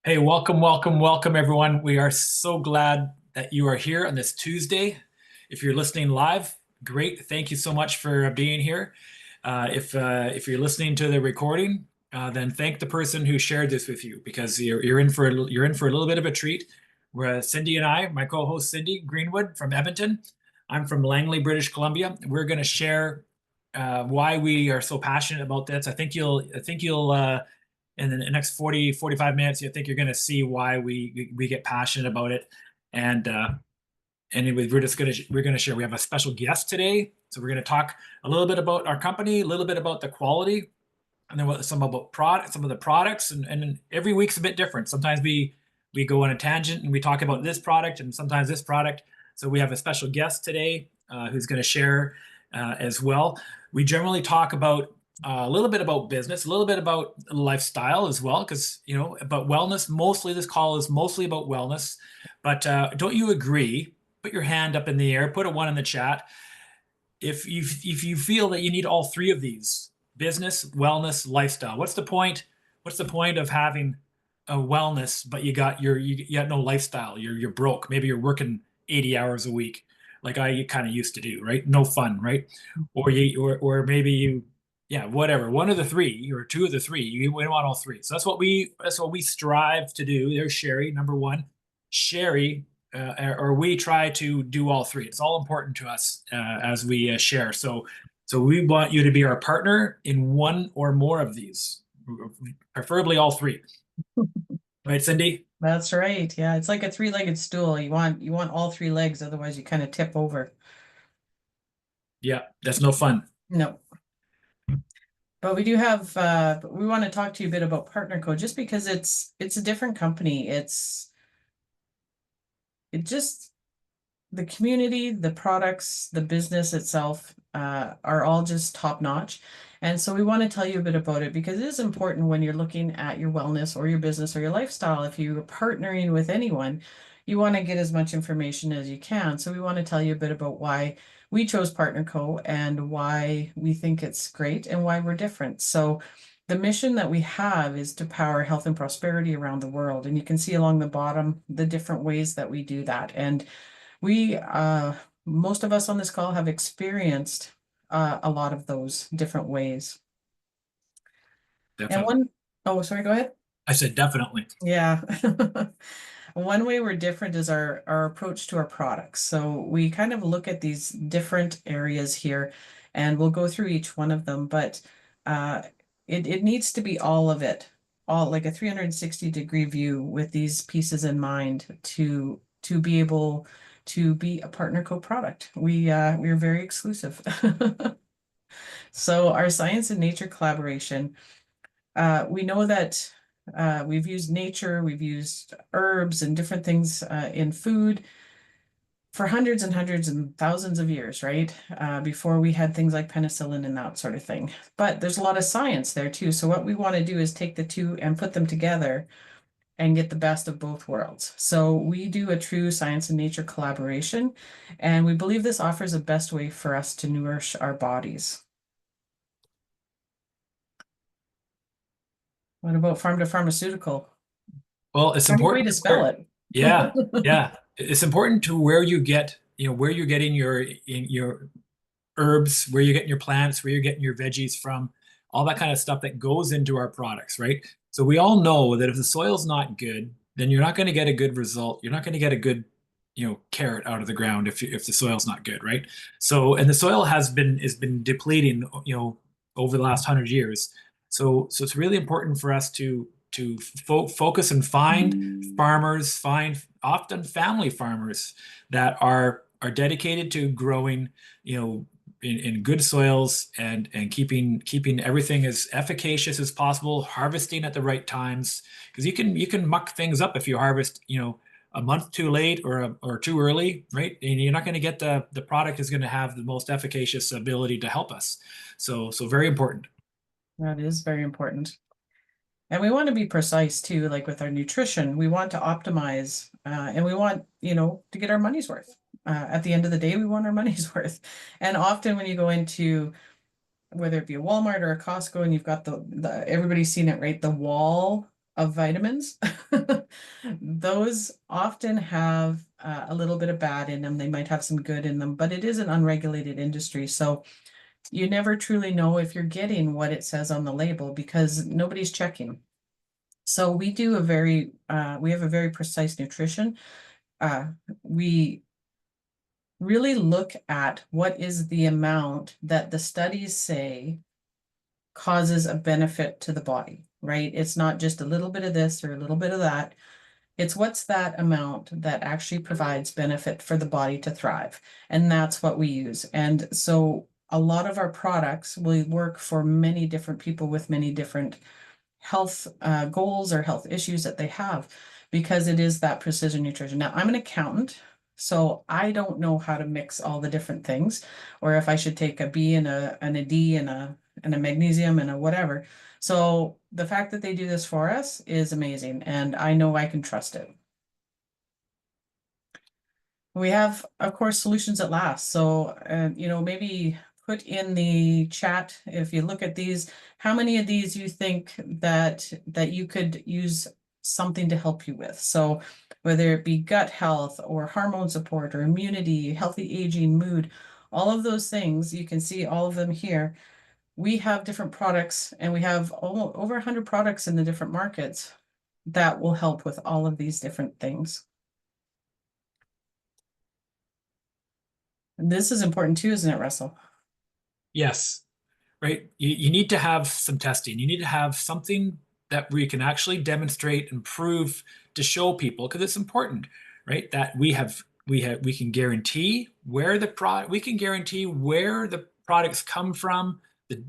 Hey, welcome, everyone. We are so glad that you are here on this Tuesday. If you're listening live, great. Thank you so much for being here. If you're listening to the recording, then thank the person who shared this with you because you're in for you're in for a little bit of a treat. We're Cindy and I, my co-host Cindy Greenwood from Edmonton. I'm from Langley, British Columbia. We're going to share why we are so passionate about this. I think you'll in the next 40, 45 minutes, I think you're going to see why we get passionate about it. And anyway, we're gonna share. We have a special guest today, so we're gonna talk a little bit about our company, a little bit about the quality, and then some of the products. And every week's a bit different. Sometimes we go on a tangent and we talk about this product, and sometimes this product. So we have a special guest today who's going to share as well. We generally talk about a little bit about business, a little bit about lifestyle as well, because about wellness. Mostly, this call is mostly about wellness. But don't you agree? Put your hand up in the air. Put a one in the chat if you feel that you need all three of these: business, wellness, lifestyle. What's the point of having a wellness but you got no lifestyle? You're broke. Maybe you're working 80 hours a week like I kind of used to do, right? No fun, right? Or maybe you, yeah, whatever, one of the three or two of the three. We want all three. So that's what we strive to do. There's Sherry, number one. Sherry, or we try to do all three. It's all important to us as we share. So we want you to be our partner in one or more of these, preferably all three. Right, Cindy? That's right. Yeah, it's like a three-legged stool. You want all three legs, otherwise you kind of tip over. Yeah, that's no fun. No. But we do have we want to talk to you a bit about Partner Code just because it's a different company. It just the community, the products, the business itself are all just top notch. And so we want to tell you a bit about it because it is important when you're looking at your wellness or your business or your lifestyle. If you're partnering with anyone, you want to get as much information as you can. So we want to tell you a bit about why we chose Partner Co. and why we think it's great and why we're different. So the mission that we have is to power health and prosperity around the world. And you can see along the bottom the different ways that we do that. And we, most of us on this call have experienced a lot of those different ways. And Definitely. one, oh, sorry, go ahead. I said definitely. Yeah. One way we're different is our approach to our products. So we kind of look at these different areas here and we'll go through each one of them, but uh, it needs to be all of it, all like a 360-degree view with these pieces in mind to be able to be a Partner Co product. We're very exclusive. So our science and nature collaboration, we know that we've used nature, we've used herbs and different things in food for hundreds and hundreds and thousands of years, right? Before we had things like penicillin and that sort of thing. But there's a lot of science there too. So what we want to do is take the two and put them together and get the best of both worlds. So we do a true science and nature collaboration, and we believe this offers a best way for us to nourish our bodies. What about farm to pharmaceutical? Well, it's Funny way important to to spell where, it. yeah, yeah. It's important to where you get, where you're getting your herbs, where you're getting your plants, where you're getting your veggies from, all that kind of stuff that goes into our products, right? So we all know that if the soil's not good, then you're not going to get a good result. You're not going to get a good, carrot out of the ground if the soil's not good, right? So, and the soil has been depleting, over the last 100 years. So it's really important for us to focus and find farmers, find often family farmers that are dedicated to growing, in good soils and keeping everything as efficacious as possible, harvesting at the right times. Because you can muck things up if you harvest, a month too late or too early, right? And you're not going to get the product is going to have the most efficacious ability to help us. So very important. That is very important. And we want to be precise too, like with our nutrition. We want to optimize and we want, to get our money's worth. At the end of the day, we want our money's worth. And often when you go into whether it be a Walmart or a Costco and you've got the everybody's seen it, right? The wall of vitamins, those often have a little bit of bad in them. They might have some good in them, but it is an unregulated industry. So you never truly know if you're getting what it says on the label because nobody's checking. So we have a very precise nutrition. Uh, we really look at what is the amount that the studies say causes a benefit to the body, right? It's not just a little bit of this or a little bit of that. It's what's that amount that actually provides benefit for the body to thrive. And that's what we use. And so a lot of our products will work for many different people with many different health goals or health issues that they have because it is that precision nutrition. Now, I'm an accountant, so I don't know how to mix all the different things, or if I should take a B and a D and a magnesium and a whatever. So the fact that they do this for us is amazing, and I know I can trust it. We have, of course, solutions at last. So, maybe put in the chat if you look at these, how many of these you think that you could use something to help you with. So whether it be gut health or hormone support or immunity, healthy aging, mood, all of those things, you can see all of them here. We have different products and we have over 100 products in the different markets that will help with all of these different things. And this is important too, isn't it, Russell? Yes. Right? You need to have some testing. You need to have something that we can actually demonstrate and prove to show people because it's important, right? That we can guarantee where we can guarantee where the products come from,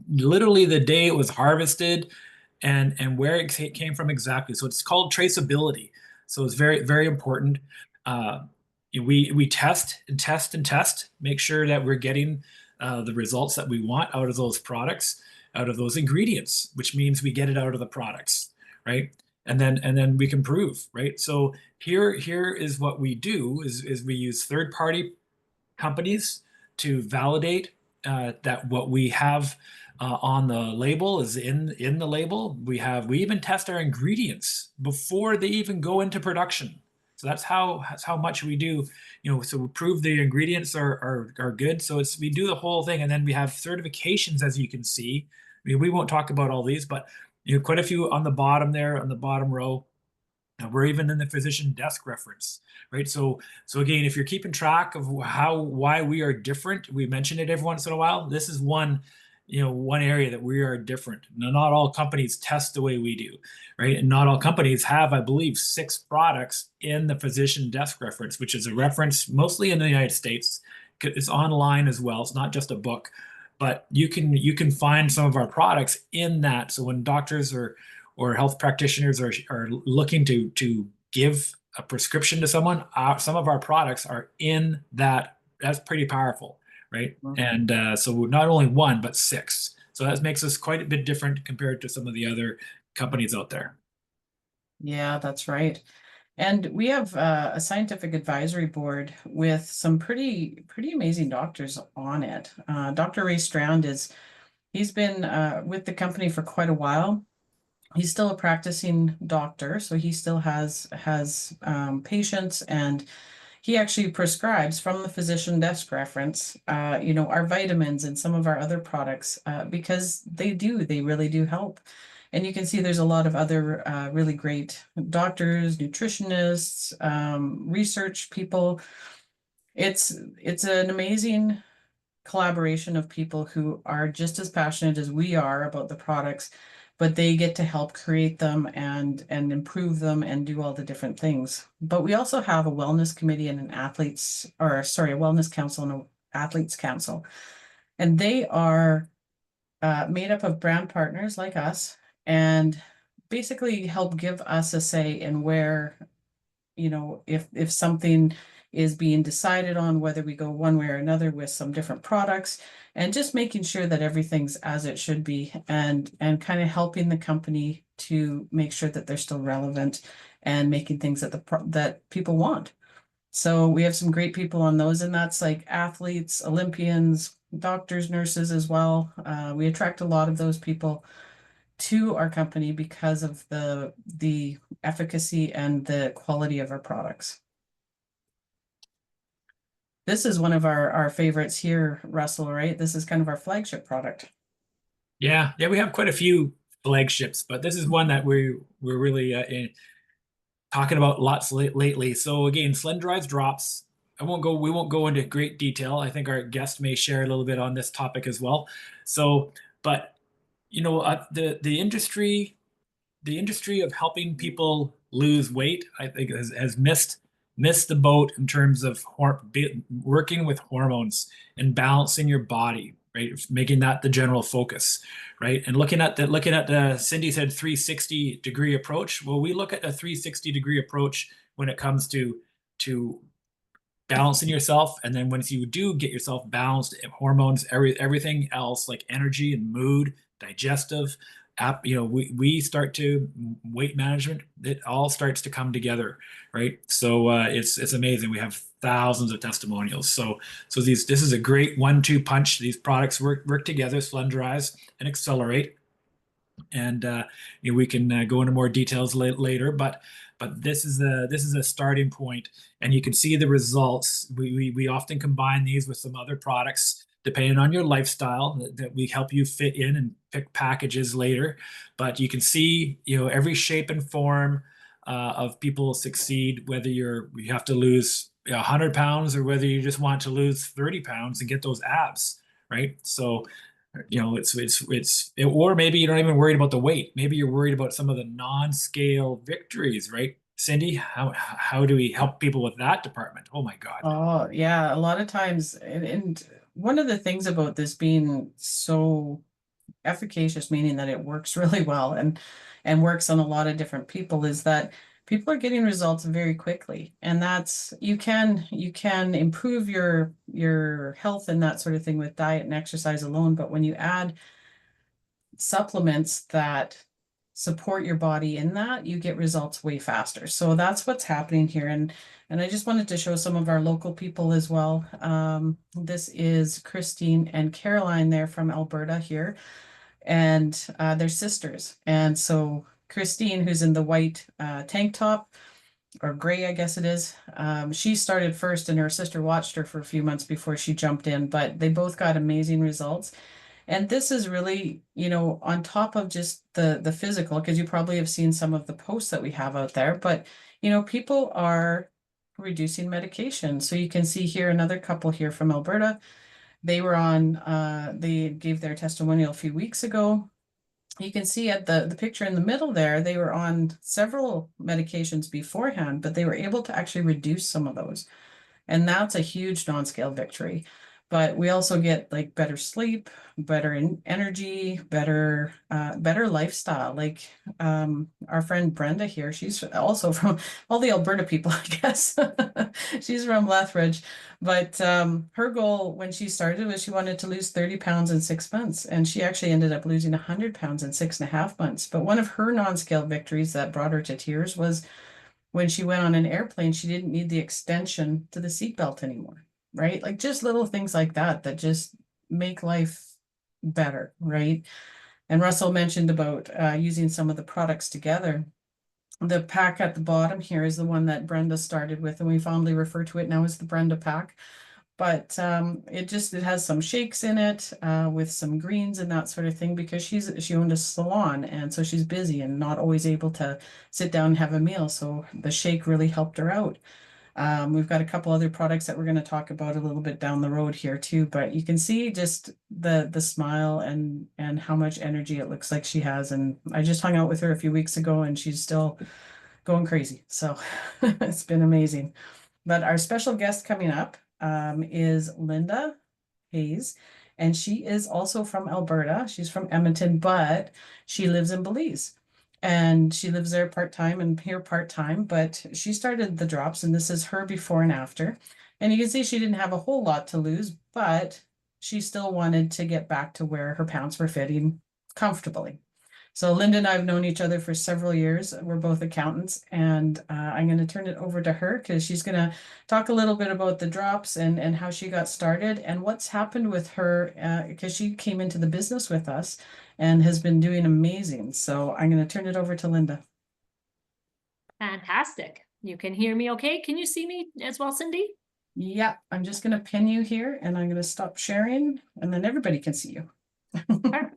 literally the day it was harvested, and where it came from exactly. So it's called traceability. So it's very very important. Uh, we test and test and test, make sure that we're getting the results that we want out of those products, out of those ingredients, which means we get it out of the products, right? And then we can prove, right? So here is what we do is we use third party companies to validate that what we have on the label is in the label. We even test our ingredients before they even go into production. So that's how much we do. So we prove the ingredients are good. So we do the whole thing, and then we have certifications, as you can see. We won't talk about all these, but quite a few on the bottom there, on the bottom row. We're even in the physician desk reference, right? So again, if you're keeping track of why we are different, we mention it every once in a while. This is one area that we are different. Now, not all companies test the way we do, right? And not all companies have, I believe, 6 products in the physician desk reference, which is a reference mostly in the United States. It's online as well. It's not just a book, but you can find some of our products in that. So when doctors or health practitioners are looking to give a prescription to someone, some of our products are in that. That's pretty powerful, right? And so not only one, but 6. So that makes us quite a bit different compared to some of the other companies out there. Yeah, that's right. And we have a scientific advisory board with some pretty amazing doctors on it. Dr. Ray Strand he's been with the company for quite a while. He's still a practicing doctor, so he still has patients, and he actually prescribes from the physician desk reference, our vitamins and some of our other products because they really do help. And you can see there's a lot of other really great doctors, nutritionists, research people. It's an amazing collaboration of people who are just as passionate as we are about the products, but they get to help create them and improve them and do all the different things. But we also have a wellness committee and a wellness council and an athletes council. And they are made up of brand partners like us and basically help give us a say in where, if something is being decided on, whether we go one way or another with some different products, and just making sure that everything's as it should be, and kind of helping the company to make sure that they're still relevant and making things that people want. So we have some great people on those, and that's like athletes, Olympians, doctors, nurses as well. We attract a lot of those people, to our company because of the efficacy and the quality of our products. This is one of our favorites here, Russell, right? This is kind of our flagship product. Yeah, yeah, we have quite a few flagships, but this is one that we're really talking about lots lately. So again, Slendrive's drops. We won't go into great detail. I think our guest may share a little bit on this topic as well. So, but the industry of helping people lose weight, I think, has missed the boat in terms of working with hormones and balancing your body, right? Making that the general focus, right? And looking at the Cindy said 360-degree approach. Well, we look at a 360-degree approach when it comes to balancing yourself, and then once you do get yourself balanced, hormones, everything else like energy and mood, digestive app, we start to weight management, it all starts to come together, right? So it's amazing. We have thousands of testimonials. So this is a great 1-2 punch. These products work together, Slenderize and Accelerate, and we can go into more details later. But this is a starting point, and you can see the results. We often combine these with some other products depending on your lifestyle that we help you fit in and pick packages later. But you can see every shape and form of people succeed, whether you have to lose 100 pounds or whether you just want to lose 30 pounds and get those abs, right? So or maybe you're not even worried about the weight. Maybe you're worried about some of the non-scale victories, right? Cindy, how do we help people with that department? Oh my God. Oh, yeah, a lot of times, and one of the things about this being so efficacious, meaning that it works really well and works on a lot of different people, is that people are getting results very quickly. And that's you can improve your health and that sort of thing with diet and exercise alone, but when you add supplements that support your body in that, you get results way faster. So that's what's happening here. And I just wanted to show some of our local people as well. This is Christine and Caroline. They're from Alberta here, and they're sisters. And so Christine, who's in the white tank top, or gray, I guess it is. She started first, and her sister watched her for a few months before she jumped in, but they both got amazing results. And this is really, on top of just the physical, because you probably have seen some of the posts that we have out there, but people are reducing medication. So you can see here another couple here from Alberta. They gave their testimonial a few weeks ago. You can see at the picture in the middle there, they were on several medications beforehand, but they were able to actually reduce some of those. And that's a huge non-scale victory. But we also get like better sleep, better energy, better lifestyle. Like our friend Brenda here, she's also from all the Alberta people, I guess. She's from Lethbridge. But her goal when she started was she wanted to lose 30 pounds in 6 months. And she actually ended up losing 100 pounds in 6.5 months. But one of her non-scale victories that brought her to tears was when she went on an airplane, she didn't need the extension to the seatbelt anymore, right? Like just little things like that that just make life better, right? And Russell mentioned about using some of the products together. The pack at the bottom here is the one that Brenda started with, and we fondly refer to it now as the Brenda pack. But it has some shakes in it with some greens and that sort of thing, because she owned a salon, and so she's busy and not always able to sit down and have a meal. So the shake really helped her out. We've got a couple other products that we're going to talk about a little bit down the road here too, but you can see just the smile and how much energy it looks like she has. And I just hung out with her a few weeks ago, and she's still going crazy. So it's been amazing. But our special guest coming up is Linda Hayes, and she is also from Alberta. She's from Edmonton, but she lives in Belize. And she lives there part-time and here part-time, but she started the drops, and this is her before and after. And you can see she didn't have a whole lot to lose, but she still wanted to get back to where her pounds were fitting comfortably. So Linda and I have known each other for several years. We're both accountants, and I'm going to turn it over to her because she's going to talk a little bit about the drops and how she got started and what's happened with her because she came into the business with us and has been doing amazing. So I'm going to turn it over to Linda. Fantastic. You can hear me okay? Can you see me as well, Cindy? Yeah, I'm just going to pin you here and I'm going to stop sharing and then everybody can see you. Perfect.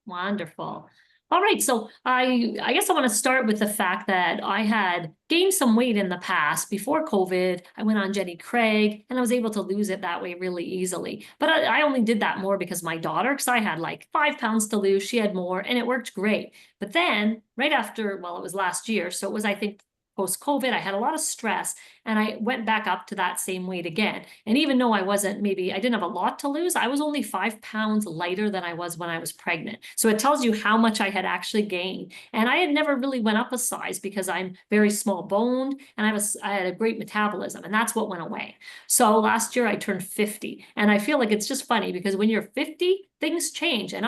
Wonderful. All right, so I guess I want to start with the fact that I had gained some weight in the past before COVID. I went on Jenny Craig and I was able to lose it that way really easily. But I only did that more because my daughter, because I had like 5 pounds to lose, she had more, and it worked great. But then right after, well, it was last year, so it was, I think, post-COVID, I had a lot of stress and I went back up to that same weight again. And even though I didn't have a lot to lose, I was only 5 pounds lighter than I was when I was pregnant. So it tells you how much I had actually gained. And I had never really went up a size because I'm very small boned and I had a great metabolism, and that's what went away. So last year I turned 50, and I feel like it's just funny because when you're 50, things change. And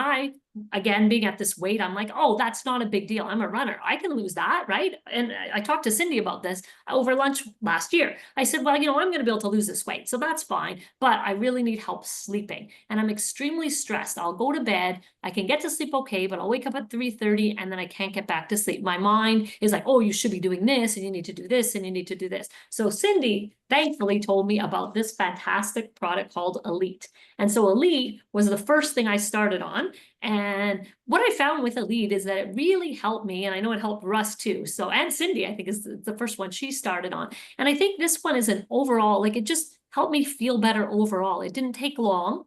again, being at this weight, I'm like, oh, that's not a big deal. I'm a runner. I can lose that, right? And I talked to Cindy about this over lunch last year. I said, well, I'm going to be able to lose this weight, so that's fine. But I really need help sleeping. And I'm extremely stressed. I'll go to bed. I can get to sleep okay, but I'll wake up at 3:30 and then I can't get back to sleep. My mind is like, oh, you should be doing this and you need to do this and you need to do this. So Cindy thankfully told me about this fantastic product called Elite. And so Elite was the first thing I started on. And what I found with Elite is that it really helped me, and I know it helped Russ too. So, and Cindy, I think, is the first one she started on. And I think this one is an overall, like, it just helped me feel better overall. It didn't take long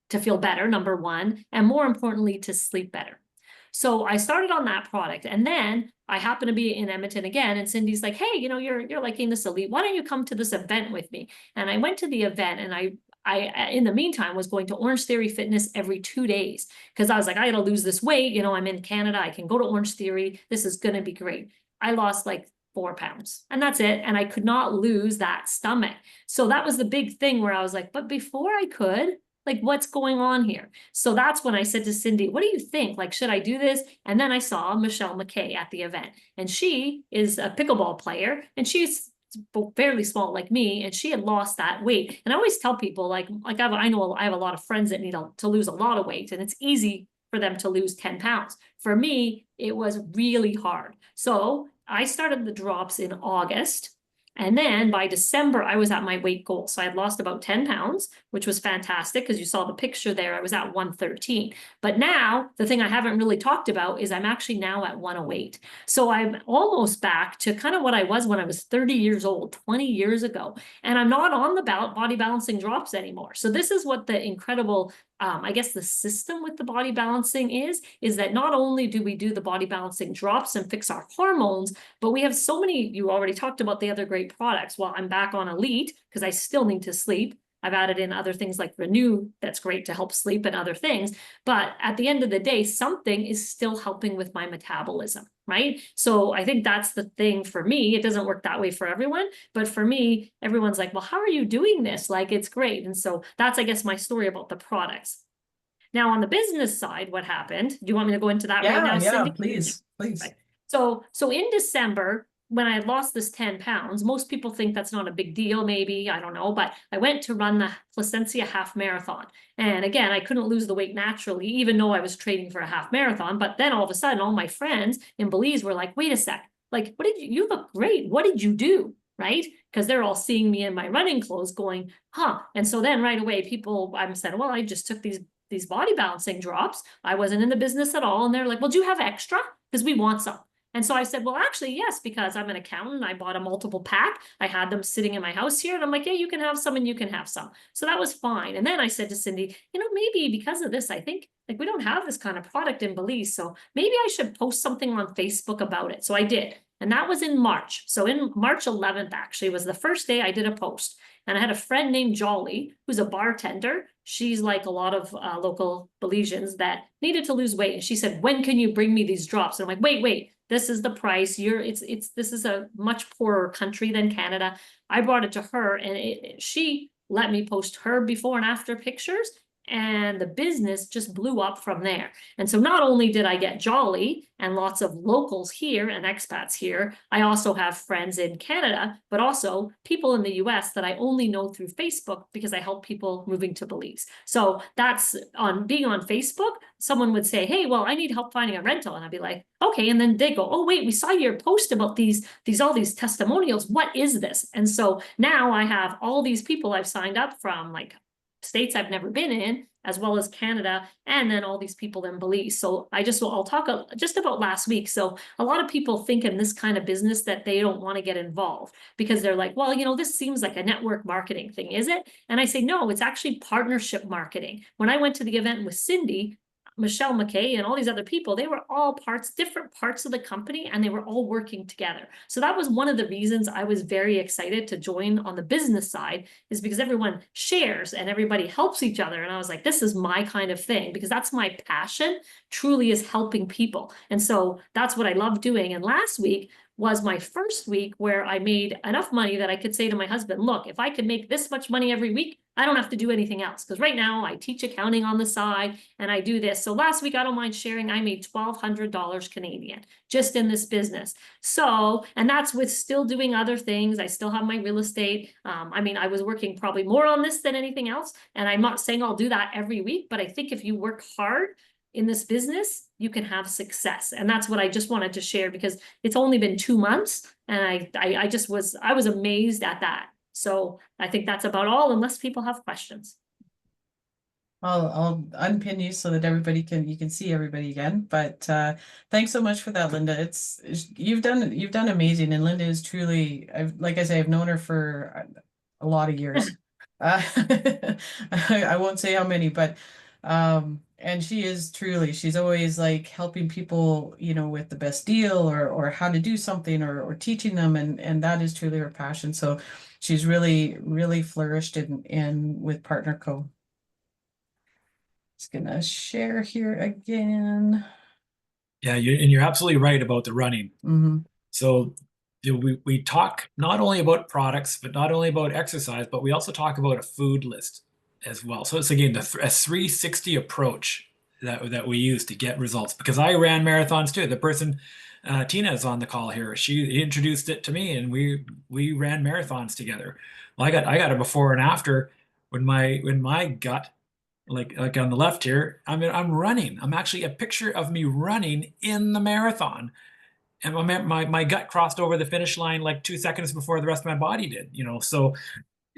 to feel better, number one, and more importantly, to sleep better. So I started on that product, and then I happened to be in Edmonton again, and Cindy's like, hey, you're liking this Elite. Why don't you come to this event with me? And I went to the event, and I in the meantime was going to Orange Theory Fitness every 2 days because I was like, I gotta lose this weight. I'm in Canada. I can go to Orange Theory. This is gonna be great. I lost like 4 pounds and that's it. And I could not lose that stomach. So that was the big thing where I was like, but before I could, like, what's going on here? So that's when I said to Cindy, what do you think? Like, should I do this? And then I saw Michelle McKay at the event, and she is a pickleball player, and she's fairly small like me, and she had lost that weight. And I always tell people, like I know I have a lot of friends that need to lose a lot of weight, and it's easy for them to lose 10 pounds. For me, it was really hard. So I started the drops in August. And then by December, I was at my weight goal. So I had lost about 10 pounds, which was fantastic because you saw the picture there. I was at 113. But now the thing I haven't really talked about is I'm actually now at 108. So I'm almost back to kind of what I was when I was 30 years old, 20 years ago. And I'm not on the body balancing drops anymore. So this is what the incredible I guess the system with the body balancing is that not only do we do the body balancing drops and fix our hormones, but we have so many, you already talked about the other great products. Well, I'm back on Elite because I still need to sleep. I've added in other things like Renew, that's great to help sleep and other things. But at the end of the day, something is still helping with my metabolism, right? So I think that's the thing for me. It doesn't work that way for everyone, but for me, everyone's like, well, how are you doing this? Like, it's great. And so that's, I guess, my story about the products. Now, on the business side, what happened? Do you want me to go into that right now, Cindy? Please. Right. So in December, when I lost this 10 pounds, most people think that's not a big deal, maybe, I don't know, but I went to run the Placencia half marathon. And again, I couldn't lose the weight naturally, even though I was training for a half marathon. But then all of a sudden, all my friends in Belize were like, wait a sec, like, you look great. What did you do? Right? Because they're all seeing me in my running clothes going, huh? And so then right away, I said, well, I just took these body balancing drops. I wasn't in the business at all. And they're like, well, do you have extra? Because we want some. And so I said, well, actually, yes, because I'm an accountant. I bought a multiple pack. I had them sitting in my house here. And I'm like, yeah, you can have some and you can have some. So that was fine. And then I said to Cindy, maybe because of this, I think like we don't have this kind of product in Belize. So maybe I should post something on Facebook about it. So I did. And that was in March. So in March 11th, actually, was the first day I did a post. And I had a friend named Jolly, who's a bartender. She's like a lot of local Belizeans that needed to lose weight. And she said, when can you bring me these drops? And I'm like, wait, this is the price. This is a much poorer country than Canada. I brought it to her, and she let me post her before and after pictures. and the business just blew up from there. And so not only did I get Jolly and lots of locals here and expats here, I also have friends in Canada, but also people in the US that I only know through Facebook because I help people moving to Belize. So that's on being on Facebook. Someone would say, hey, well, I need help finding a rental. And I'd be like, okay. And then they go, oh, wait, we saw your post about all these testimonials. What is this? And so now I have all these people I've signed up from, like states I've never been in, as well as Canada, and then all these people in Belize. So I'll talk just about last week. So a lot of people think in this kind of business that they don't want to get involved because they're like, well, this seems like a network marketing thing, is it? And I say, no, it's actually partnership marketing. When I went to the event with Cindy, Michelle McKay and all these other people, they were all different parts of the company, and they were all working together. So that was one of the reasons I was very excited to join on the business side, is because everyone shares and everybody helps each other. And I was like, this is my kind of thing, because that's my passion, truly, is helping people. And so that's what I love doing. And last week was my first week where I made enough money that I could say to my husband, look, if I could make this much money every week, I don't have to do anything else. Because right now I teach accounting on the side and I do this. So last week, I don't mind sharing, I made $1,200 Canadian just in this business. So, and that's with still doing other things. I still have my real estate. I was working probably more on this than anything else. And I'm not saying I'll do that every week, but I think if you work hard in this business, you can have success. And that's what I just wanted to share, because it's only been 2 months and I was amazed at that. So I think that's about all, unless people have questions. I'll unpin you so that you can see everybody again. But thanks so much for that, Linda. You've done amazing, and Linda is truly, like I say, I've known her for a lot of years. I won't say how many, but and she is truly, she's always like helping people, with the best deal or how to do something or teaching them, and that is truly her passion. So she's really, really flourished in with Partner Co. Just gonna share here again. Yeah, you're absolutely right about the running. So we talk not only about products, but not only about exercise, but we also talk about a food list as well. So it's again a 360 approach that we use to get results. Because I ran marathons too. The person Tina is on the call here. She introduced it to me, and we ran marathons together. Well, I got a before and after when my gut, like on the left here, I'm running. I'm actually a picture of me running in the marathon. And my gut crossed over the finish line like 2 seconds before the rest of my body did, so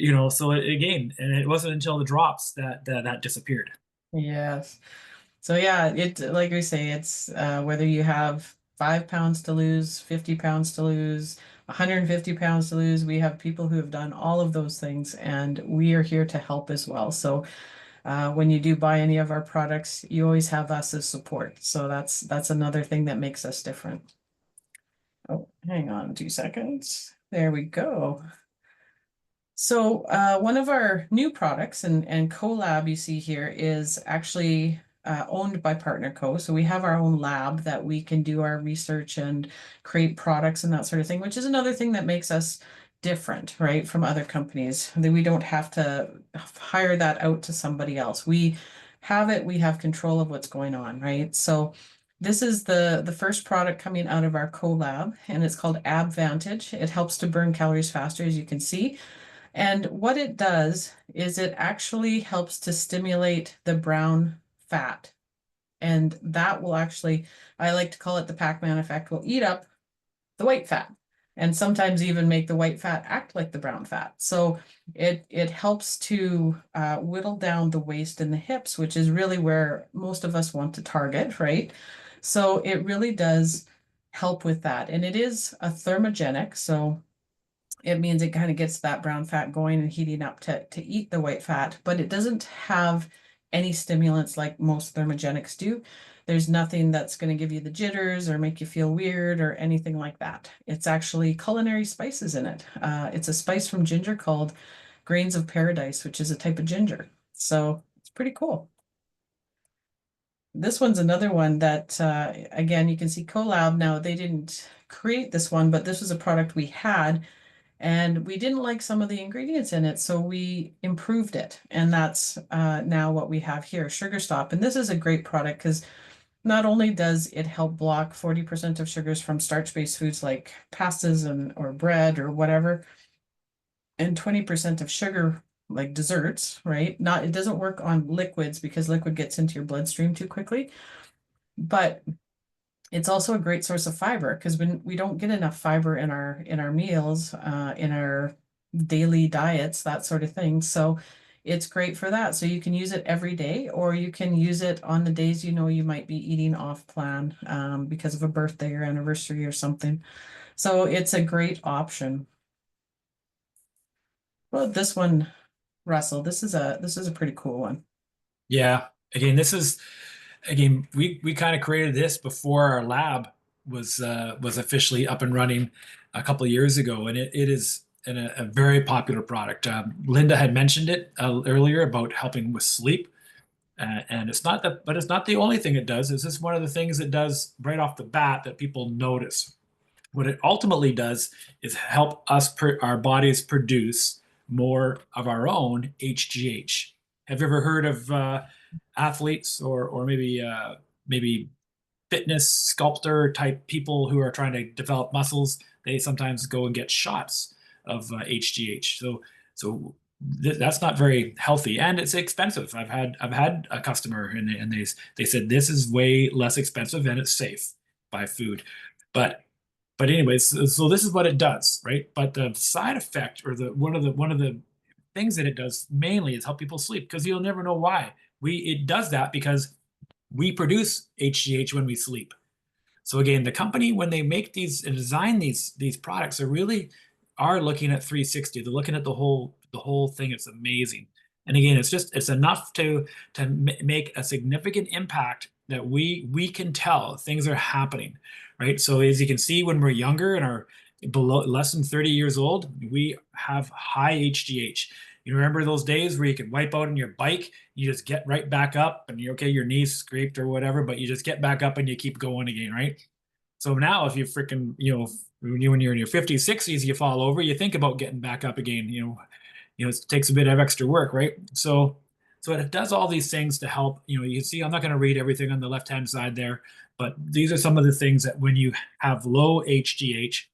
again, and it wasn't until the drops that disappeared. Yes. So yeah, like we say, it's whether you have 5 pounds to lose, 50 pounds to lose, 150 pounds to lose. We have people who have done all of those things, and we are here to help as well. So when you do buy any of our products, you always have us as support. So that's another thing that makes us different. Oh, hang on 2 seconds. There we go. So one of our new products and CoLab you see here is actually owned by Partner Co. So we have our own lab that we can do our research and create products and that sort of thing, which is another thing that makes us different, right, from other companies. That we don't have to hire that out to somebody else. We have control of what's going on, right? So this is the first product coming out of our CoLab, and it's called AbVantage. It helps to burn calories faster, as you can see. And what it does is it actually helps to stimulate the brown fat. And that will actually, I like to call it the Pac-Man effect, will eat up the white fat and sometimes even make the white fat act like the brown fat. So it helps to whittle down the waist and the hips, which is really where most of us want to target, right? So it really does help with that. And it is a thermogenic, so it means it kind of gets that brown fat going and heating up to eat the white fat, but it doesn't have any stimulants like most thermogenics do. There's nothing that's going to give you the jitters or make you feel weird or anything like that. It's actually culinary spices in it. It's a spice from ginger called grains of paradise, which is a type of ginger. So it's pretty cool. This one's another one that, again, you can see CoLab. Now, they didn't create this one, but this was a product we had. And we didn't like some of the ingredients in it, so we improved it. And that's now what we have here, Sugar Stop. And this is a great product because not only does it help block 40% of sugars from starch-based foods like pastas and or bread or whatever, and 20% of sugar like desserts, right? Not it doesn't work on liquids because liquid gets into your bloodstream too quickly, but it's also a great source of fiber because when we don't get enough fiber in our meals, in our daily diets, that sort of thing. So it's great for that. So you can use it every day, or you can use it on the days you know you might be eating off plan because of a birthday or anniversary or something. So it's a great option. Well, this one, Russell, this is a pretty cool one. Yeah. Again, this is again we kind of created this before our lab was officially up and running a couple of years ago, and it is a very popular product. Linda had mentioned it earlier about helping with sleep, and it's not but it's not the only thing it does. It's just one of the things it does right off the bat that people notice. What it ultimately does is help our bodies produce more of our own HGH. Have you ever heard of athletes or maybe fitness sculptor type people who are trying to develop muscles? They sometimes go and get shots of HGH. That's not very healthy, and it's expensive. I've had a customer, and they said this is way less expensive and it's safe by food, but anyways, so this is what it does, right? But the side effect, or the one of the things that it does mainly is help people sleep, because you'll never know why. It does that because we produce HGH when we sleep. So again, the company, when they make these and design these products, they really are looking at 360. They're looking at the whole thing. It's amazing. And again, it's enough to make a significant impact that we can tell things are happening, right? So as you can see, when we're younger and are below less than 30 years old, we have high HGH. You remember those days where you could wipe out on your bike, you just get right back up, and you're okay, your knees scraped or whatever, but you just get back up and you keep going again, right? So now if you freaking, when you're in your 50s, 60s, you fall over, you think about getting back up again, it takes a bit of extra work, right? So it does all these things to help, you see, I'm not going to read everything on the left-hand side there, but these are some of the things that when you have low HGH,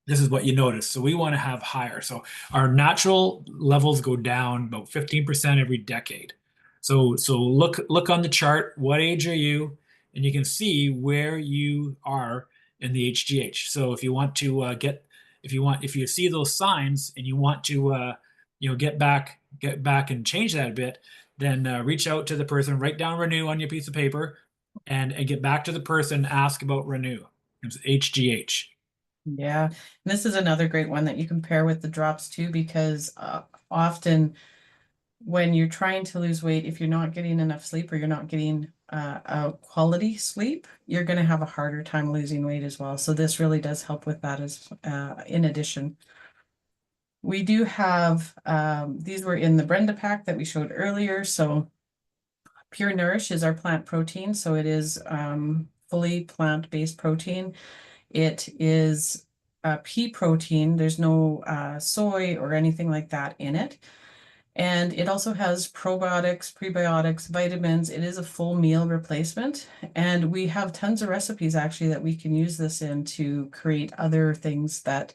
this is what you notice. So we want to have higher. So our natural levels go down about 15% every decade. So look on the chart. What age are you? And you can see where you are in the HGH. So if you want to if you see those signs and you want to get back and change that a bit, then reach out to the person, write down renew on your piece of paper, and get back to the person, ask about renew. It's HGH. Yeah, and this is another great one that you can pair with the drops too, because often when you're trying to lose weight, if you're not getting enough sleep or you're not getting a quality sleep, you're going to have a harder time losing weight as well. So this really does help with that as in addition. We do have these were in the Brenda pack that we showed earlier. So Pure Nourish is our plant protein. So it is fully plant-based protein. It is pea protein. There's no soy or anything like that in it. And it also has probiotics, prebiotics, vitamins. It is a full meal replacement. And we have tons of recipes actually that we can use this in to create other things that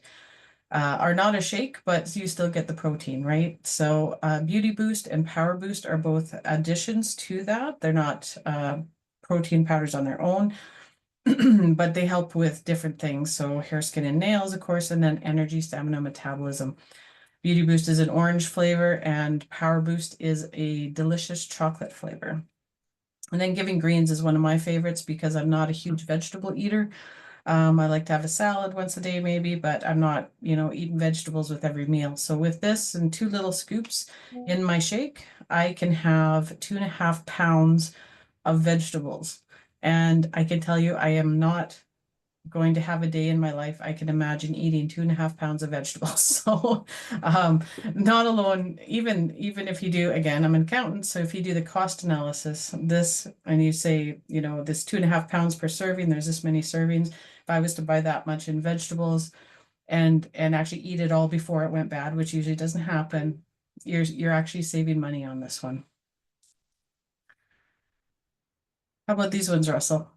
are not a shake, but you still get the protein, right? So Beauty Boost and Power Boost are both additions to that. They're not protein powders on their own. But they help with different things. So hair, skin, and nails, of course, and then energy, stamina, metabolism. Beauty Boost is an orange flavor, and Power Boost is a delicious chocolate flavor. And then Giving Greens is one of my favorites because I'm not a huge vegetable eater. I like to have a salad once a day, maybe, but I'm not, eating vegetables with every meal. So with this and 2 little scoops in my shake, I can have 2.5 pounds of vegetables. And I can tell you, I am not going to have a day in my life I can imagine eating 2.5 pounds of vegetables. So not alone, even if you do, again, I'm an accountant, so if you do the cost analysis, this, and you say, this 2.5 pounds per serving, there's this many servings. If I was to buy that much in vegetables, and actually eat it all before it went bad, which usually doesn't happen, you're actually saving money on this one. How about these ones, Russell?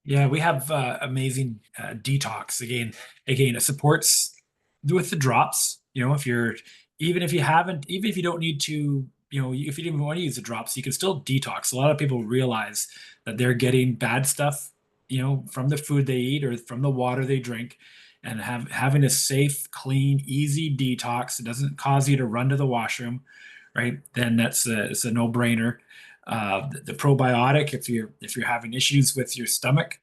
Yeah, we have amazing detox. Again, it supports with the drops. You know, if you're even if you haven't, even if you don't need to, you know, if you didn't want to use the drops, you can still detox. A lot of people realize that they're getting bad stuff, you know, from the food they eat or from the water they drink, and having a safe, clean, easy detox. It doesn't cause you to run to the washroom, right? Then it's a no-brainer. The probiotic, if you're having issues with your stomach,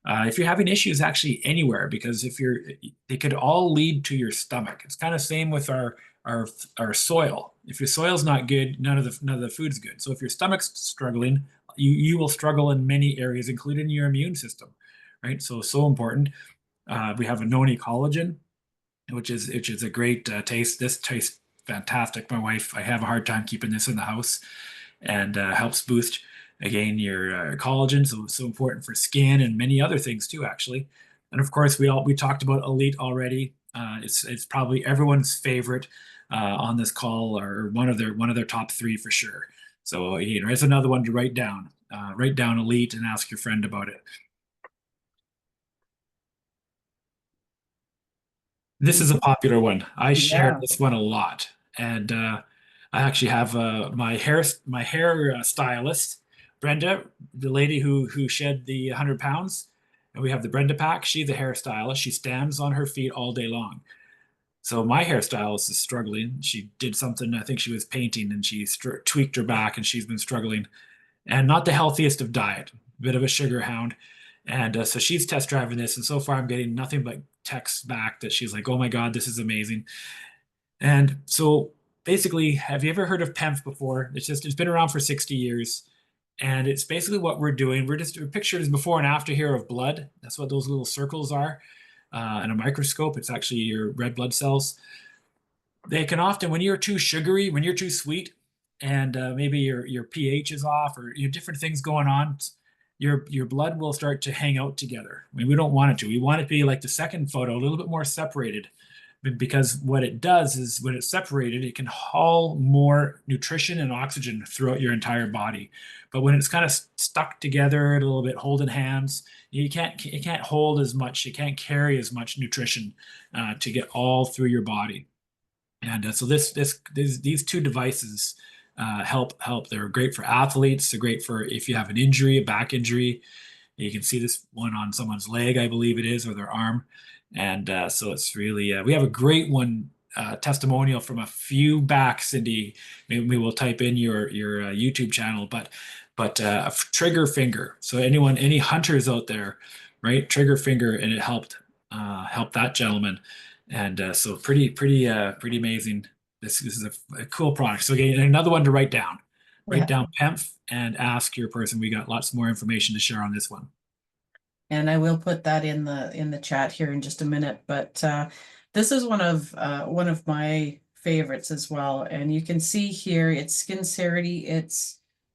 if you're having issues actually anywhere, because if you're, they could all lead to your stomach. It's kind of same with our our soil. If your soil's not good, none of the food's good. So if your stomach's struggling, you will struggle in many areas, including your immune system, right? So important. We have a noni collagen, which is a great taste. This tastes fantastic. My wife, I have a hard time keeping this in the house, and helps boost again your collagen. So important for skin and many other things too, actually. And of course, we talked about Elite already. It's probably everyone's favorite on this call, or one of their top three for sure. So you know, it's another one to write down. Write down Elite and ask your friend about it. This is a popular one. I share Yeah. this one a lot, and I actually have my hair stylist, Brenda, the lady who shed the 100 pounds, and we have the Brenda pack. She's a hairstylist. She stands on her feet all day long. So my hairstylist is struggling. She did something. I think she was painting, and she tweaked her back, and she's been struggling, and not the healthiest of diet, bit of a sugar hound. And so she's test driving this, and so far I'm getting nothing but texts back that she's like, "Oh my God, this is amazing." And so basically, have you ever heard of PEMF before? It's been around for 60 years, and it's basically what we're doing. We're pictured as before and after here of blood. That's what those little circles are. In a microscope, it's actually your red blood cells. They can often, when you're too sugary, when you're too sweet, and maybe your pH is off, or you have different things going on, your blood will start to hang out together. I mean, we don't want it to. We want it to be like the second photo, a little bit more separated, because what it does is when it's separated, it can haul more nutrition and oxygen throughout your entire body. But when it's kind of stuck together a little bit, holding hands, it can't hold as much. It can't carry as much nutrition to get all through your body. And so these two devices help. They're great for athletes. They're great for if you have an injury, a back injury. You can see this one on someone's leg, I believe it is, or their arm. And so it's really, we have a great one testimonial from a few back, Cindy. Maybe we will type in your YouTube channel, but a trigger finger. So any hunters out there, right? Trigger finger, and it helped that gentleman. And so pretty amazing. This is a cool product. So again, another one to write down. Write Yeah. down PEMF and ask your person. We got lots more information to share on this one. And I will put that in the chat here in just a minute. But this is one of my favorites as well. And you can see here it's Skin Cerity.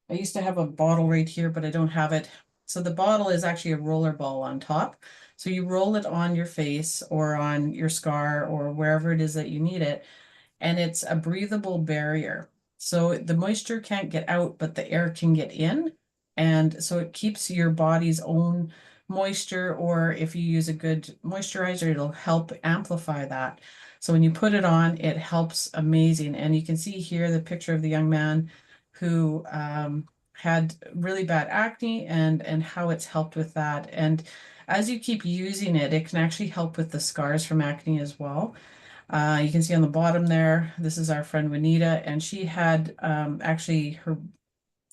I used to have a bottle right here, but I don't have it. So the bottle is actually a roller ball on top. So you roll it on your face or on your scar or wherever it is that you need it, and it's a breathable barrier. So the moisture can't get out, but the air can get in. And so it keeps your body's own moisture, or if you use a good moisturizer, it'll help amplify that. So when you put it on, it helps amazing. And you can see here the picture of the young man who had really bad acne and how it's helped with that. And as you keep using it, it can actually help with the scars from acne as well. You can see on the bottom there, this is our friend Juanita, and she had actually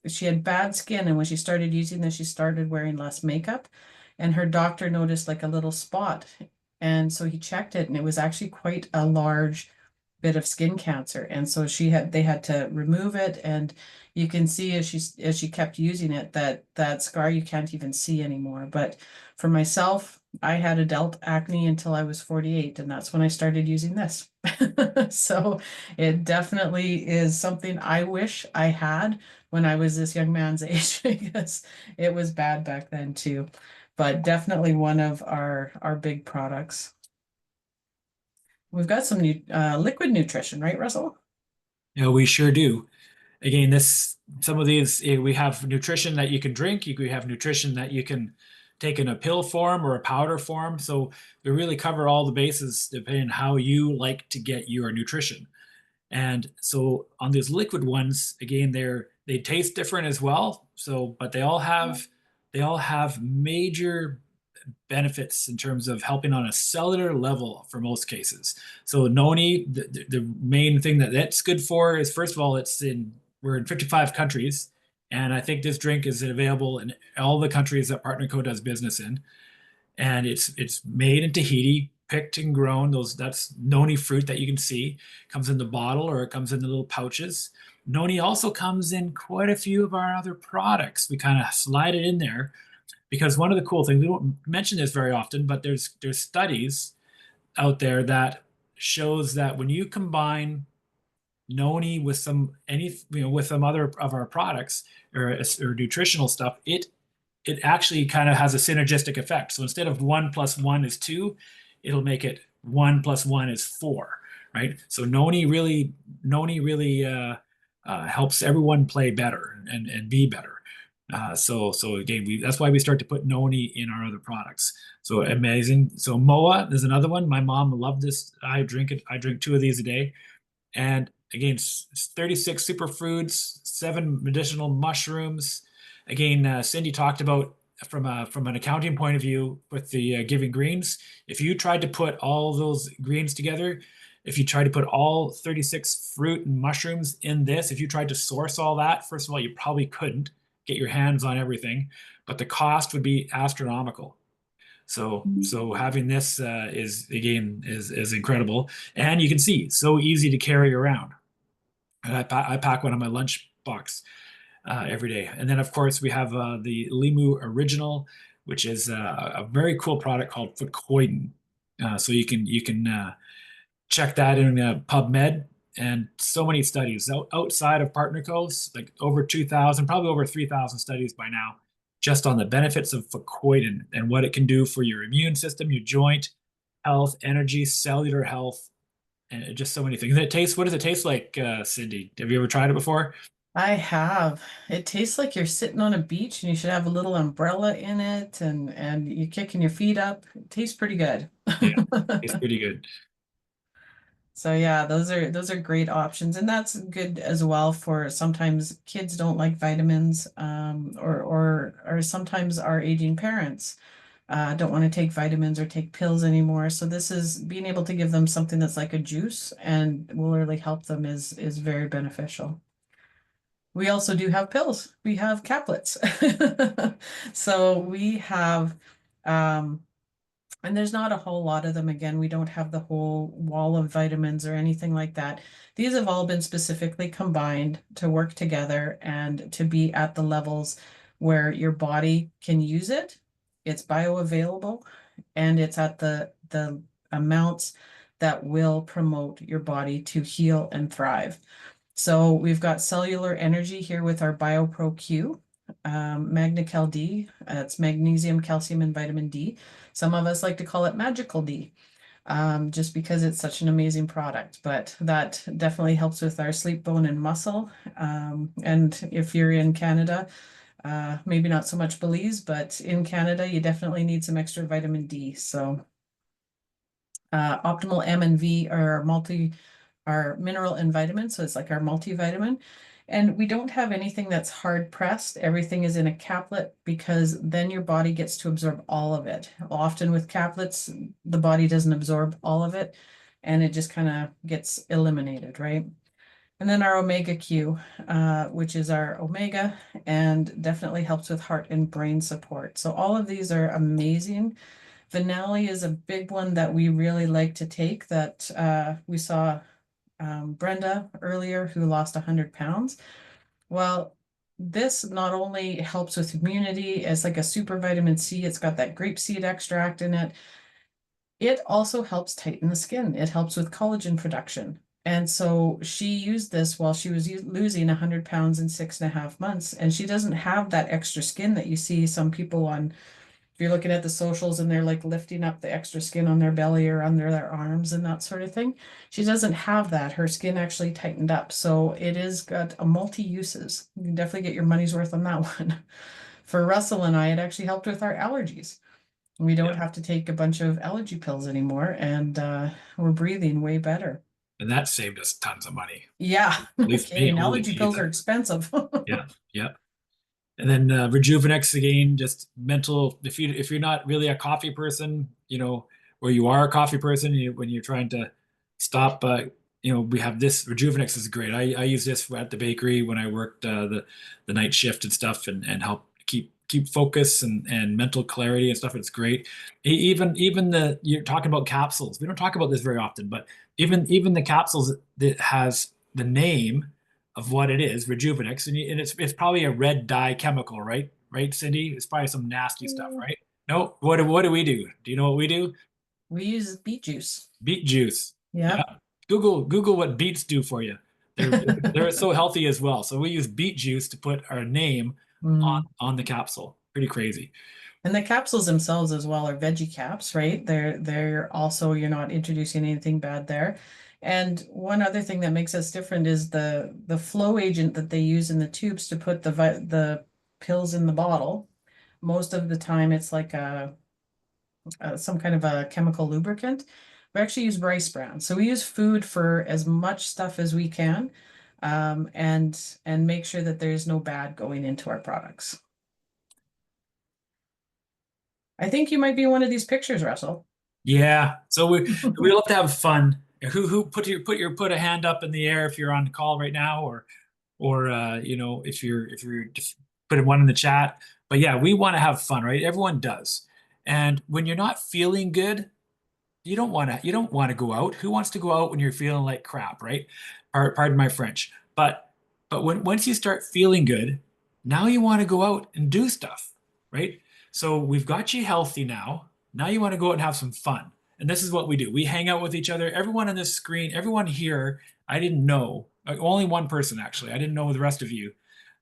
she had bad skin, and when she started using this, she started wearing less makeup, and her doctor noticed like a little spot, and so he checked it, and it was actually quite a large bit of skin cancer, and so they had to remove it, and you can see as she kept using it that scar you can't even see anymore. But for myself, I had adult acne until I was 48, and that's when I started using this. So it definitely is something I wish I had when I was this young man's age, because it was bad back then too. But definitely one of our big products. We've got some new liquid nutrition, right, Russell? We sure do. Again, some of these we have nutrition that you can drink. We have nutrition that you can take in a pill form or a powder form. So we really cover all the bases depending on how you like to get your nutrition. And so on these liquid ones, again, they taste different as well. So, but they all have major benefits in terms of helping on a cellular level for most cases. So noni, the main thing that that's good for is, first of all, we're in 55 countries, and I think this drink is available in all the countries that PartnerCo does business in. And it's made in Tahiti, picked and grown. That's noni fruit that you can see. Comes in the bottle or it comes in the little pouches. Noni also comes in quite a few of our other products. We kind of slide it in there because one of the cool things, we don't mention this very often, but there's studies out there that shows that when you combine noni with with some other of our products or nutritional stuff, it actually kind of has a synergistic effect. So instead of 1 + 1 is 2, it'll make it 1 + 1 is 4, right? So noni really helps everyone play better and be better. So again, that's why we start to put noni in our other products. So amazing. So moa is another one. My mom loved this. I drink it. I drink 2 of these a day. And again, 36 superfoods, 7 medicinal mushrooms. Again, Cindy talked about from an accounting point of view with the giving greens. If you tried to put all those greens together, if you tried to put all 36 fruit and mushrooms in this, if you tried to source all that, first of all, you probably couldn't get your hands on everything, but the cost would be astronomical. So having this is incredible, and you can see so easy to carry around. And I pack one on my lunch box every day, and then of course we have the Limu Original, which is a very cool product called Fucoiden. So you can check that in PubMed, and so many studies outside of PartnerCo's, like over 2,000, probably over 3,000 studies by now, just on the benefits of Fucoiden and what it can do for your immune system, your joint health, energy, cellular health, and just so many things. What does it taste like, Cindy? Have you ever tried it before? I have. It tastes like you're sitting on a beach and you should have a little umbrella in it and you're kicking your feet up. It tastes pretty good. Yeah, it's pretty good. So yeah, those are great options, and that's good as well for sometimes kids don't like vitamins, or sometimes our aging parents don't want to take vitamins or take pills anymore. So this is being able to give them something that's like a juice and will really help them is very beneficial. We also do have pills. We have caplets. So we have and there's not a whole lot of them. Again, we don't have the whole wall of vitamins or anything like that. These have all been specifically combined to work together and to be at the levels where your body can use it. It's bioavailable and it's at the amounts that will promote your body to heal and thrive. So we've got cellular energy here with our BioPro Q, MagnaCal D. It's magnesium, calcium, and vitamin D. Some of us like to call it Magical D, just because it's such an amazing product. But that definitely helps with our sleep, bone, and muscle. And if you're in Canada, maybe not so much Belize, but in Canada, you definitely need some extra vitamin D. So Optimal M and V are our mineral and vitamin, so it's like our multivitamin. And we don't have anything that's hard pressed. Everything is in a caplet because then your body gets to absorb all of it. Often with caplets, the body doesn't absorb all of it and it just kind of gets eliminated, right? And then our Omega Q, which is our omega and definitely helps with heart and brain support. So all of these are amazing. Vinali is a big one that we really like to take that we saw Brenda earlier who lost 100 pounds. Well, this not only helps with immunity as like a super vitamin C, it's got that grapeseed extract in it. It also helps tighten the skin. It helps with collagen production. And so she used this while she was losing 100 pounds in 6.5 months. And she doesn't have that extra skin that you see some people if you're looking at the socials and they're like lifting up the extra skin on their belly or under their arms and that sort of thing. She doesn't have that. Her skin actually tightened up. So it is got a multi-uses. You can definitely get your money's worth on that one. For Russell and I, it actually helped with our allergies. We don't Yeah. have to take a bunch of allergy pills anymore, and we're breathing way better. And that saved us tons of money. Yeah, At least me, okay, holy allergy pills are Jesus. expensive. Yeah, yeah. And then Rejuvenex again, just mental. If you're not really a coffee person, or you are a coffee person, when you're trying to stop, we have this Rejuvenex is great. I use this at the bakery when I worked the night shift and stuff, and help keep focus and mental clarity and stuff. It's great. Even you're talking about capsules. We don't talk about this very often, but even the capsules that has the name of what it is, Rejuvenex, and it's probably a red dye chemical, right? Right, Cindy? It's probably some nasty stuff, right? No, what do we do? Do you know what we do? We use beet juice. Beet juice. Yeah. Yep. Google what beets do for you. They're so healthy as well. So we use beet juice to put our name Mm. on the capsule. Pretty crazy. And the capsules themselves as well are veggie caps, right? They're also, you're not introducing anything bad there. And one other thing that makes us different is the flow agent that they use in the tubes to put the pills in the bottle. Most of the time, it's like some kind of a chemical lubricant. We actually use rice bran, so we use food for as much stuff as we can, and make sure that there's no bad going into our products. I think you might be one of these pictures, Russell. Yeah. So we love to have fun. Who put a hand up in the air if you're on the call right now, or if you're just putting one in the chat. But yeah, we want to have fun, right? Everyone does. And when you're not feeling good, you don't want to go out. Who wants to go out when you're feeling like crap, right? Pardon my French. But once you start feeling good, now you want to go out and do stuff, right? So we've got you healthy now. Now you want to go out and have some fun. And this is what we do. We hang out with each other. Everyone on this screen, everyone here, I didn't know. Only one person actually. I didn't know the rest of you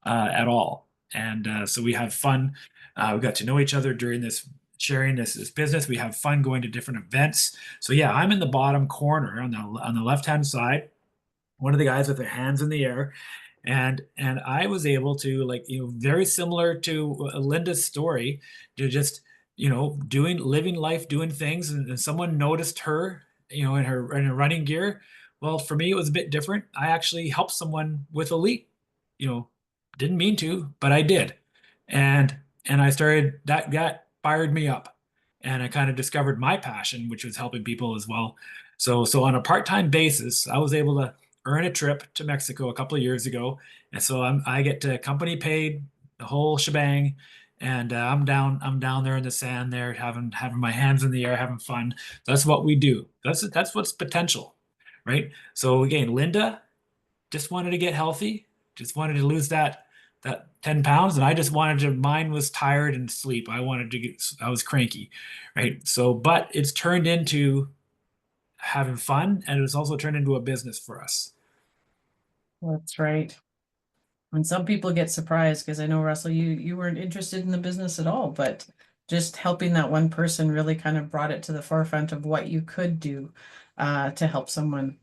at all. And so we have fun. We got to know each other during this sharing this business. We have fun going to different events. So yeah, I'm in the bottom corner on the left-hand side, one of the guys with their hands in the air. And I was able to, like, very similar to Linda's story, to just, living life, doing things, and someone noticed her, in her running gear. Well, for me, it was a bit different. I actually helped someone with a leak. You know, didn't mean to, but I did. And I started that fired me up. And I kind of discovered my passion, which was helping people as well. So on a part-time basis, I was able to earn a trip to Mexico a couple of years ago, and so I get to company paid the whole shebang, and I'm down there in the sand there, having my hands in the air, having fun. That's what we do. That's what's potential, right? So again, Linda just wanted to get healthy, just wanted to lose that 10 pounds, and I just wanted to. Mine was tired and sleep. I was cranky, right? So, but it's turned into having fun, and it's also turned into a business for us. That's right. And some people get surprised because I know, Russell, you weren't interested in the business at all, but just helping that one person really kind of brought it to the forefront of what you could do to help someone.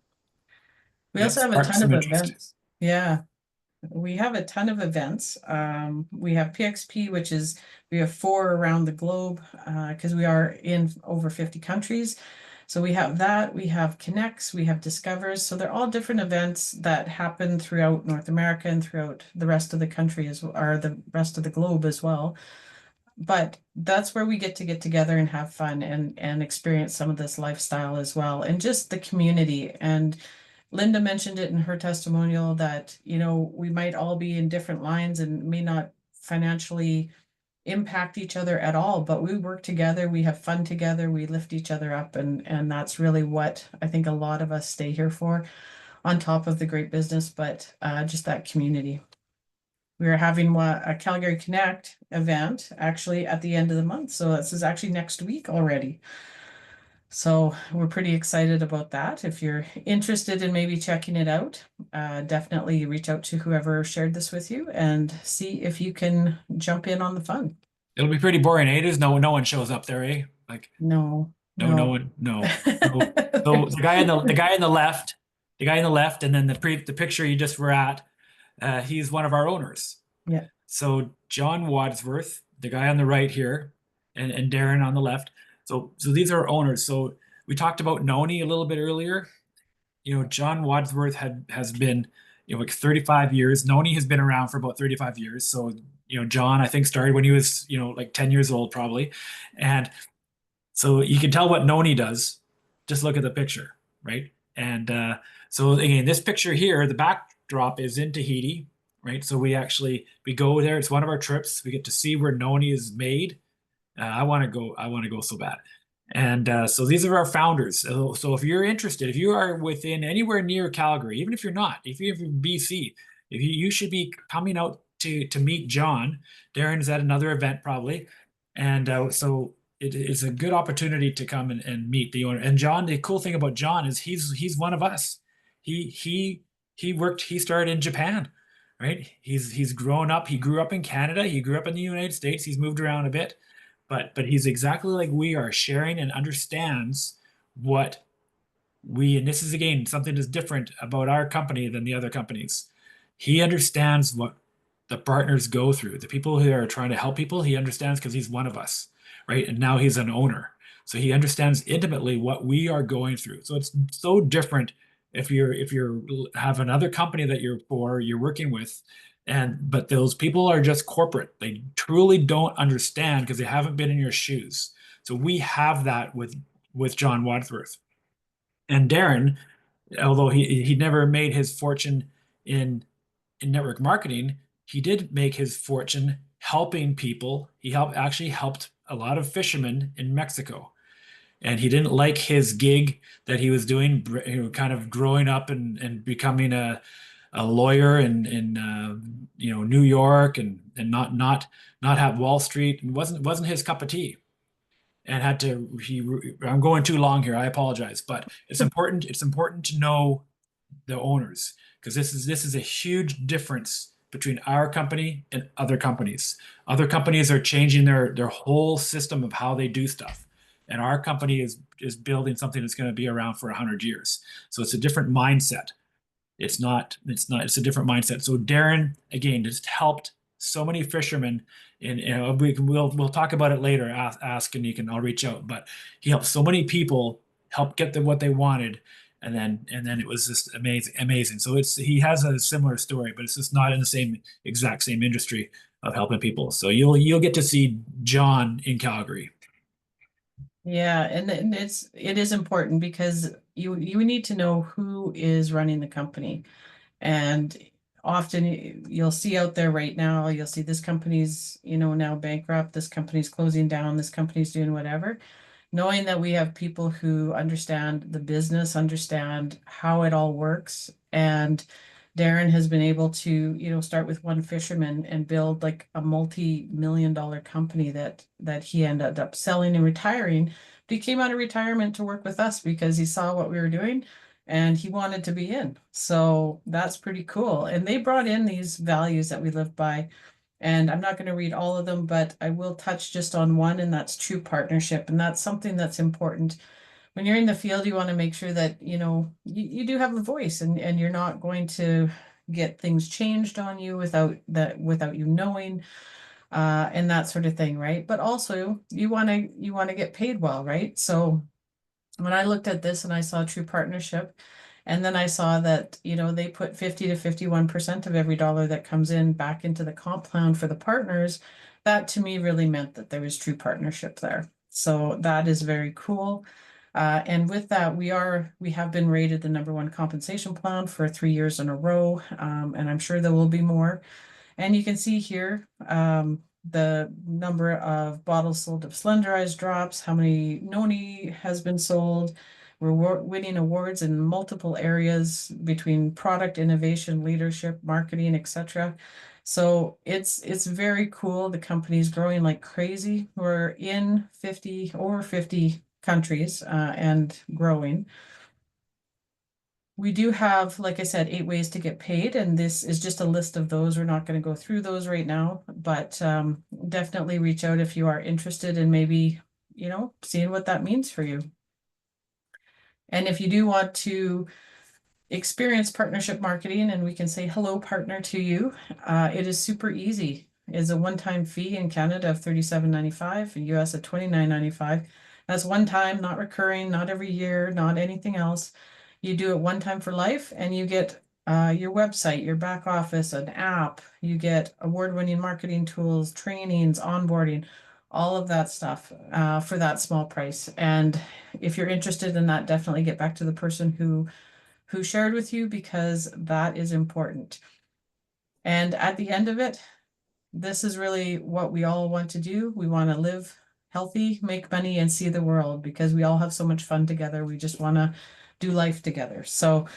We Yeah, also have a spark ton some of interest. events. Yeah, we have a ton of events. We have PXP, which is we have 4 around the globe because we are in over 50 countries. So we have that, we have Connects, we have Discovers. So they're all different events that happen throughout North America and throughout the rest of the country as well, or the rest of the globe as well. But that's where we get together and have fun and experience some of this lifestyle as well, and just the community. And Linda mentioned it in her testimonial that, we might all be in different lines and may not financially impact each other at all, but we work together, we have fun together, we lift each other up, and that's really what I think a lot of us stay here for, on top of the great business, but just that community. We are having a Calgary Connect event actually at the end of the month, so this is actually next week already. So we're pretty excited about that. If you're interested in maybe checking it out, definitely reach out to whoever shared this with you and see if you can jump in on the fun. It'll be pretty boring, eh? There's no one shows up there, eh? Like No, no no. one, no. So the guy in the left, and then the picture you just were at, he's one of our owners. Yeah. So John Wadsworth, the guy on the right here, and Darren on the left. So these are our owners. So we talked about Noni a little bit earlier. John Wadsworth has been, like 35 years. Noni has been around for about 35 years. So, John, I think, started when he was, like 10 years old probably. And so you can tell what Noni does. Just look at the picture, right? And so again, this picture here, the backdrop is in Tahiti, right? So we go there. It's one of our trips. We get to see where Noni is made. I want to go. I want to go so bad. And so these are our founders. So if you're interested, if you are within anywhere near Calgary, even if you're not, if you're in BC, you should be coming out to meet John. Darren is at another event probably, and so it is a good opportunity to come and meet the owner. And John, the cool thing about John is he's one of us. He started in Japan, right? He's grown up. He grew up in Canada. He grew up in the United States. He's moved around a bit, but he's exactly like we are, sharing and understands what and this is again something that's different about our company than the other companies. He understands what the partners go through, the people who are trying to help people. He understands because he's one of us, right? And now he's an owner. So he understands intimately what we are going through. So it's so different if you're have another company that you're working with, but those people are just corporate. They truly don't understand because they haven't been in your shoes. So we have that with John Wadsworth. And Darren, although he never made his fortune in network marketing, he did make his fortune helping people. He helped a lot of fishermen in Mexico. And he didn't like his gig that he was doing, kind of growing up and becoming a lawyer in New York, and not have Wall Street. It wasn't his cup of tea. And I'm going too long here. I apologize, but it's important to know the owners, because this is a huge difference between our company and other companies. Other companies are changing their whole system of how they do stuff, and our company is building something that's going to be around for 100 years. So it's a different mindset. It's a different mindset. So Darren, again, just helped so many fishermen, and we'll talk about it later. Ask and I'll reach out. But he helped so many people help get them what they wanted, and then it was just amazing. So he has a similar story, but it's just not in the exact same industry of helping people. So you'll get to see John in Calgary. Yeah, and it is important because you need to know who is running the company. And often you'll see out there right now, you'll see this company's, now bankrupt, this company's closing down, this company's doing whatever. Knowing that we have people who understand the business, understand how it all works. And Darren has been able to, start with one fisherman and build like a multi-million-dollar company that he ended up selling and retiring. But he came out of retirement to work with us because he saw what we were doing and he wanted to be in. So that's pretty cool. And they brought in these values that we live by. And I'm not going to read all of them, but I will touch just on one, and that's true partnership. And that's something that's important. When you're in the field, you want to make sure that, you do have a voice, and you're not going to get things changed on you without you knowing, and that sort of thing, right? But also you want to get paid well, right? So when I looked at this and I saw true partnership, and then I saw that, they put 50 to 51% of every dollar that comes in back into the comp plan for the partners, that to me really meant that there was true partnership there. So that is very cool. And with that, we have been rated the #1 compensation plan for 3 years in a row. And I'm sure there will be more. And you can see here the number of bottles sold of Slenderized drops, how many Noni has been sold. We're winning awards in multiple areas between product innovation, leadership, marketing, etc. So it's very cool. The company's growing like crazy. We're in over 50 countries and growing. We do have, like I said, 8 ways to get paid, and this is just a list of those. We're not going to go through those right now, but definitely reach out if you are interested in maybe, seeing what that means for you. And if you do want to experience partnership marketing and we can say hello partner to you, it is super easy. It's a one-time fee in Canada of $37.95, in US of $29.95. That's one time, not recurring, not every year, not anything else. You do it one time for life and you get your website, your back office, an app, you get award-winning marketing tools, trainings, onboarding, all of that stuff for that small price. And if you're interested in that, definitely get back to the person who shared with you, because that is important. And at the end of it, this is really what we all want to do. We want to live healthy, make money, and see the world, because we all have so much fun together. We just want to do life together. So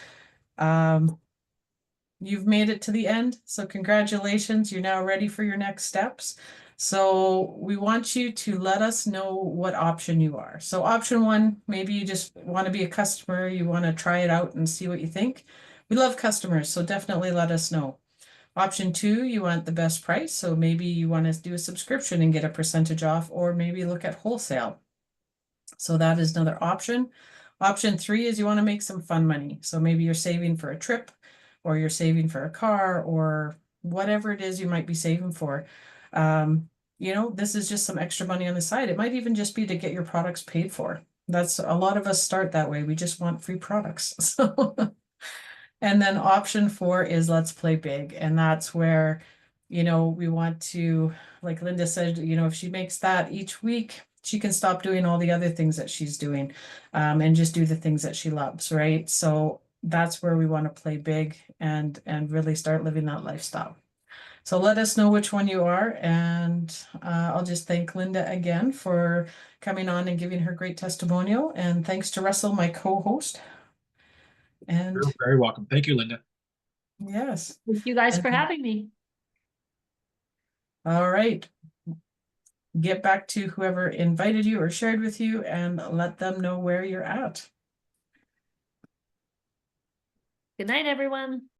you've made it to the end. So congratulations. You're now ready for your next steps. So we want you to let us know what option you are. So option one, maybe you just want to be a customer. You want to try it out and see what you think. We love customers, so definitely let us know. Option two, you want the best price. So maybe you want to do a subscription and get a percentage off, or maybe look at wholesale. So that is another option. Option three is you want to make some fun money. So maybe you're saving for a trip, or you're saving for a car, or whatever it is you might be saving for. This is just some extra money on the side. It might even just be to get your products paid for. That's a lot of us start that way. We just want free products. So, and then option four is let's play big. And that's where, we want to, like Linda said, if she makes that each week, she can stop doing all the other things that she's doing, and just do the things that she loves, right? So that's where we want to play big and really start living that lifestyle. So let us know which one you are, and I'll just thank Linda again for coming on and giving her great testimonial, and thanks to Russell, my co-host. And You're very welcome. Thank you, Linda. yes, Thank you guys for And- having me. all right. Get back to whoever invited you or shared with you and let them know where you're at. Good night, everyone.